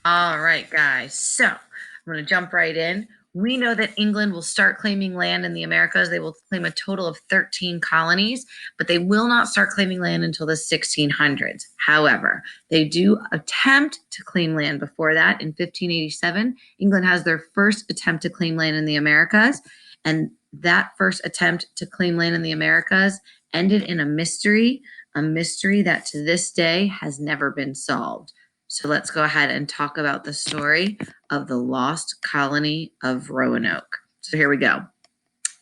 All right, guys. So I'm going to jump right in. We know that England will start claiming land in the Americas. They will claim a total of 13 colonies, but they will not start claiming land until the 1600s. However, they do attempt to claim land before that. In 1587, England has their first attempt to claim land in the Americas. And that first attempt to claim land in the Americas ended in a mystery that to this day has never been solved. So let's go ahead and talk about the story of the lost colony of Roanoke. So here we go.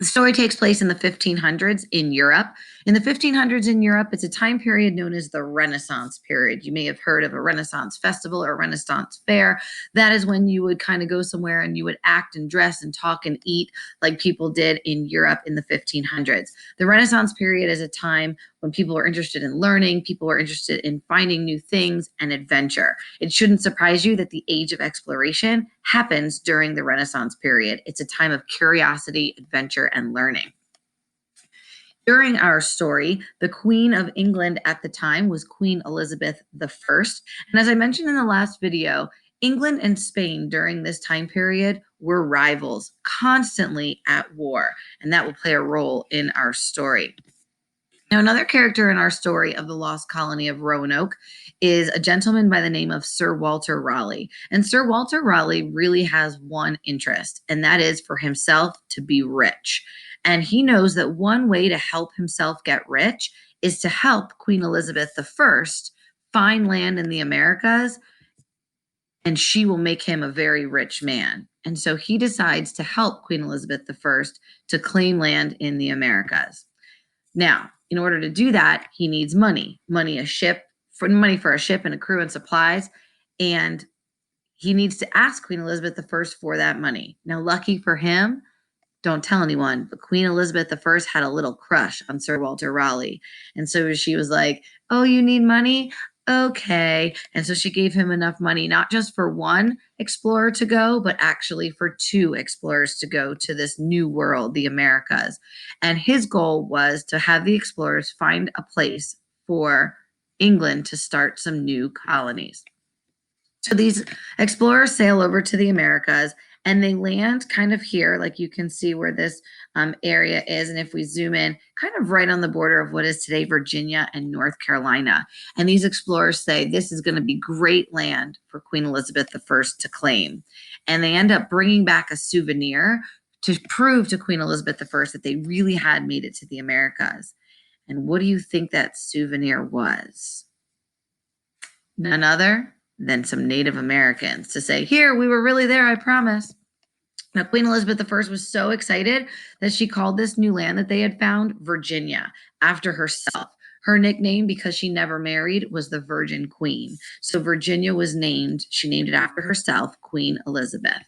The story takes place in the 1500s in Europe. In the 1500s in Europe, it's a time period known as the Renaissance period. You may have heard of a Renaissance festival or a Renaissance fair. That is when you would kind of go somewhere and you would act and dress and talk and eat like people did in Europe in the 1500s. The Renaissance period is a time when people are interested in learning, people are interested in finding new things and adventure. It shouldn't surprise you that the age of exploration happens during the Renaissance period. It's a time of curiosity, adventure, and learning. During our story, the Queen of England at the time was Queen Elizabeth I. And as I mentioned in the last video, England and Spain during this time period were rivals, constantly at war, and that will play a role in our story. Now, another character in our story of the lost colony of Roanoke is a gentleman by the name of Sir Walter Raleigh. And Sir Walter Raleigh really has one interest, and that is for himself to be rich. And he knows that one way to help himself get rich is to help Queen Elizabeth I find land in the Americas, and she will make him a very rich man. And so he decides to help Queen Elizabeth I to claim land in the Americas. Now, in order to do that, he needs money, money for a ship and a crew and supplies, and he needs to ask Queen Elizabeth I for that money. Now, lucky for him, don't tell anyone, but Queen Elizabeth I had a little crush on Sir Walter Raleigh. And so she was like, "Oh, you need money? Okay." And so she gave him enough money, not just for one explorer to go, but actually for two explorers to go to this new world, the Americas. And his goal was to have the explorers find a place for England to start some new colonies. So these explorers sail over to the Americas and they land kind of here, like you can see where this area is. And if we zoom in, kind of right on the border of what is today Virginia and North Carolina. And these explorers say this is going to be great land for Queen Elizabeth I to claim. And they end up bringing back a souvenir to prove to Queen Elizabeth I that they really had made it to the Americas. And what do you think that souvenir was? None other than some Native Americans to say, "Here, we were really there, I promise." Now, Queen Elizabeth I was so excited that she called this new land that they had found Virginia after herself. Her nickname, because she never married, was the Virgin Queen. So Virginia was she named it after herself, Queen Elizabeth.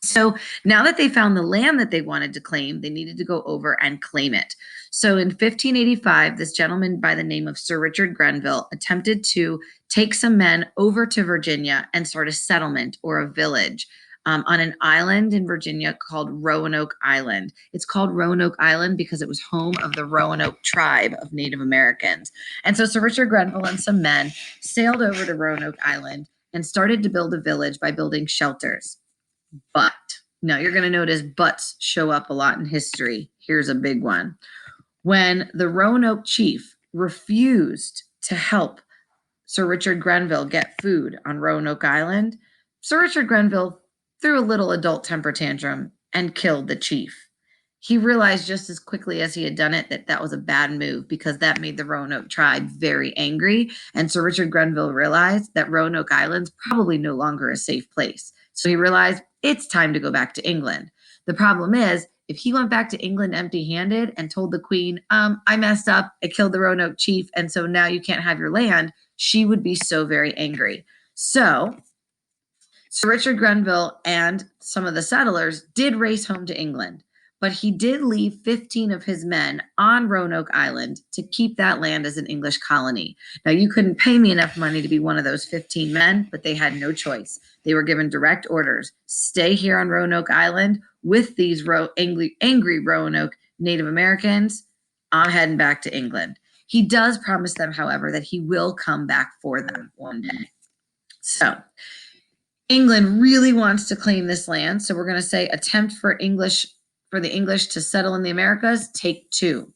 So now that they found the land that they wanted to claim, they needed to go over and claim it. So in 1585, this gentleman by the name of Sir Richard Grenville attempted to take some men over to Virginia and start a settlement or a village on an island in Virginia called Roanoke Island. It's called Roanoke Island because it was home of the Roanoke tribe of Native Americans. And so Sir Richard Grenville and some men sailed over to Roanoke Island and started to build a village by building shelters. But now you're going to notice buts show up a lot in history. Here's a big one. When the Roanoke chief refused to help Sir Richard Grenville get food on Roanoke Island, Sir Richard Grenville threw a little adult temper tantrum and killed the chief. He realized just as quickly as he had done it that that was a bad move because that made the Roanoke tribe very angry. And Sir Richard Grenville realized that Roanoke Island's probably no longer a safe place. So he realized it's time to go back to England. The problem is, if he went back to England empty-handed and told the queen, "I messed up, I killed the Roanoke chief, and so now you can't have your land," she would be so very angry. So Sir Richard Grenville and some of the settlers did race home to England, but he did leave 15 of his men on Roanoke Island to keep that land as an English colony. Now, you couldn't pay me enough money to be one of those 15 men, but they had no choice. They were given direct orders: stay here on Roanoke Island with these angry Roanoke Native Americans. I'm heading back to England. He does promise them, however, that he will come back for them one day. So England really wants to claim this land, so we're going to say attempt for the English to settle in the Americas, take two.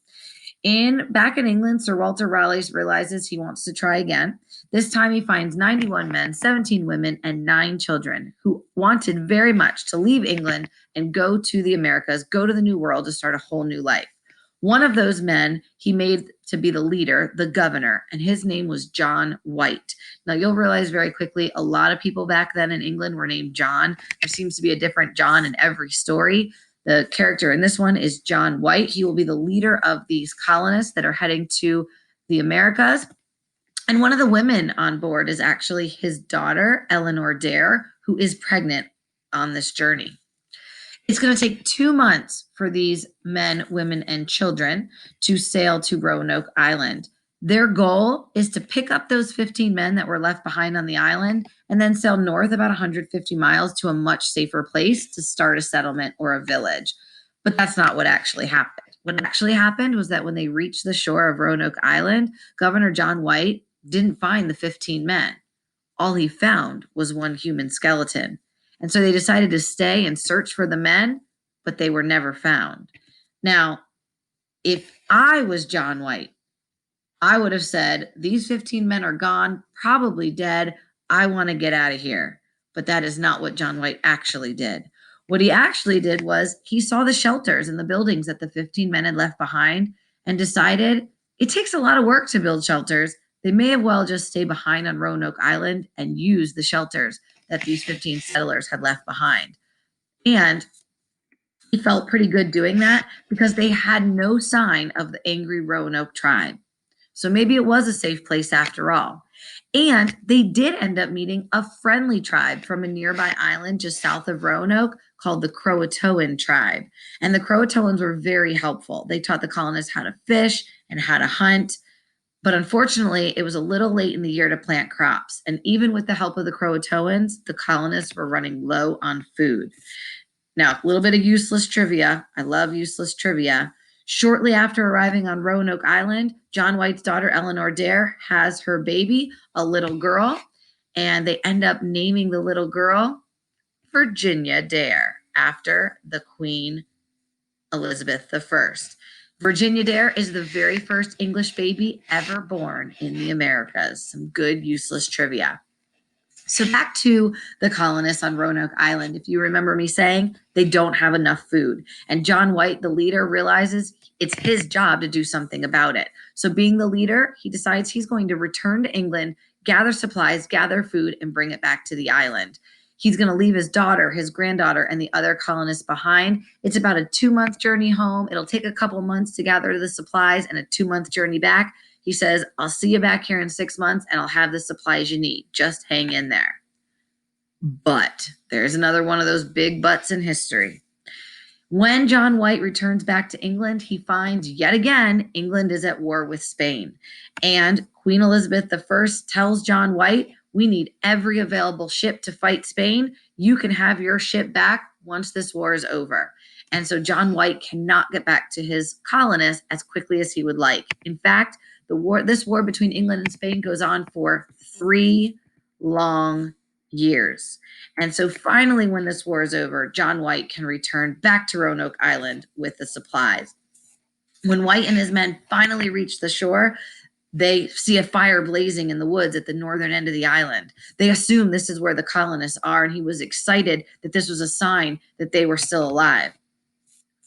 Back in England, Sir Walter Raleigh realizes he wants to try again. This time he finds 91 men, 17 women, and 9 children who wanted very much to leave England and go to the Americas, go to the New World to start a whole new life. One of those men he made to be the leader, the governor, and his name was John White. Now you'll realize very quickly a lot of people back then in England were named John. There seems to be a different John in every story. The character in this one is John White. He will be the leader of these colonists that are heading to the Americas. And one of the women on board is actually his daughter, Eleanor Dare, who is pregnant on this journey. It's going to take 2 months for these men, women, and children to sail to Roanoke Island. Their goal is to pick up those 15 men that were left behind on the island and then sail north about 150 miles to a much safer place to start a settlement or a village. But that's not what actually happened. What actually happened was that when they reached the shore of Roanoke Island, Governor John White didn't find the 15 men. All he found was one human skeleton. And so they decided to stay and search for the men, but they were never found. Now, if I was John White, I would have said, these 15 men are gone, probably dead. I want to get out of here. But that is not what John White actually did. What he actually did was he saw the shelters and the buildings that the 15 men had left behind and decided it takes a lot of work to build shelters. They may have well just stay behind on Roanoke Island and use the shelters that these 15 settlers had left behind. And he felt pretty good doing that because they had no sign of the angry Roanoke tribe. So maybe it was a safe place after all. And they did end up meeting a friendly tribe from a nearby island just south of Roanoke called the Croatoan tribe. And the Croatoans were very helpful. They taught the colonists how to fish and how to hunt. But unfortunately, it was a little late in the year to plant crops. And even with the help of the Croatoans, the colonists were running low on food. Now, a little bit of useless trivia. I love useless trivia. Shortly after arriving on Roanoke Island, John White's daughter, Eleanor Dare, has her baby, a little girl, and they end up naming the little girl Virginia Dare after the Queen Elizabeth I. Virginia Dare is the very first English baby ever born in the Americas. Some good useless trivia. So back to the colonists on Roanoke Island. If you remember me saying they don't have enough food. And John White, the leader, realizes it's his job to do something about it. So being the leader, he decides he's going to return to England, gather supplies, gather food, and bring it back to the island. He's going to leave his daughter, his granddaughter, and the other colonists behind. It's about a 2-month journey home. It'll take a couple months to gather the supplies and a 2-month journey back. He says, I'll see you back here in 6 months and I'll have the supplies you need. Just hang in there. But there's another one of those big buts in history. When John White returns back to England, he finds yet again England is at war with Spain. And Queen Elizabeth I tells John White, we need every available ship to fight Spain. You can have your ship back once this war is over. And so John White cannot get back to his colonists as quickly as he would like. In fact, this war between England and Spain goes on for 3 long years. And so finally, when this war is over, John White can return back to Roanoke Island with the supplies. When White and his men finally reach the shore, they see a fire blazing in the woods at the northern end of the island. They assume this is where the colonists are, and he was excited that this was a sign that they were still alive.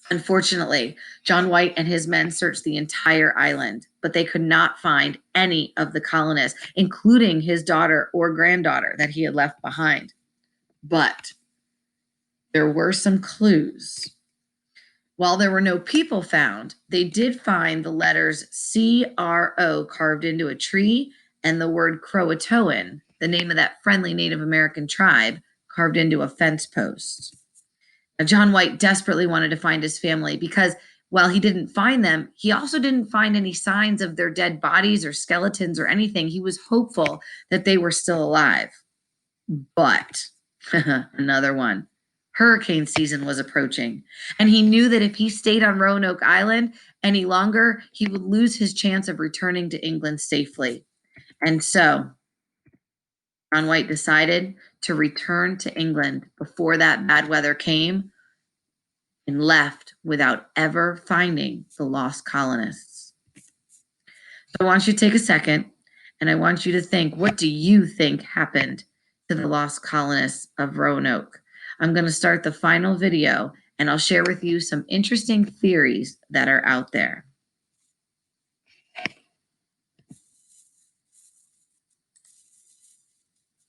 Unfortunately, John White and his men searched the entire island, but they could not find any of the colonists, including his daughter or granddaughter that he had left behind. But there were some clues. While there were no people found, they did find the letters CRO carved into a tree and the word Croatoan, the name of that friendly Native American tribe, carved into a fence post. Now, John White desperately wanted to find his family because while he didn't find them, he also didn't find any signs of their dead bodies or skeletons or anything. He was hopeful that they were still alive. But another one. Hurricane season was approaching, and he knew that if he stayed on Roanoke Island any longer, he would lose his chance of returning to England safely. And so John White decided to return to England before that bad weather came and left without ever finding the lost colonists. So I want you to take a second and I want you to think, what do you think happened to the lost colonists of Roanoke? I'm going to start the final video and I'll share with you some interesting theories that are out there.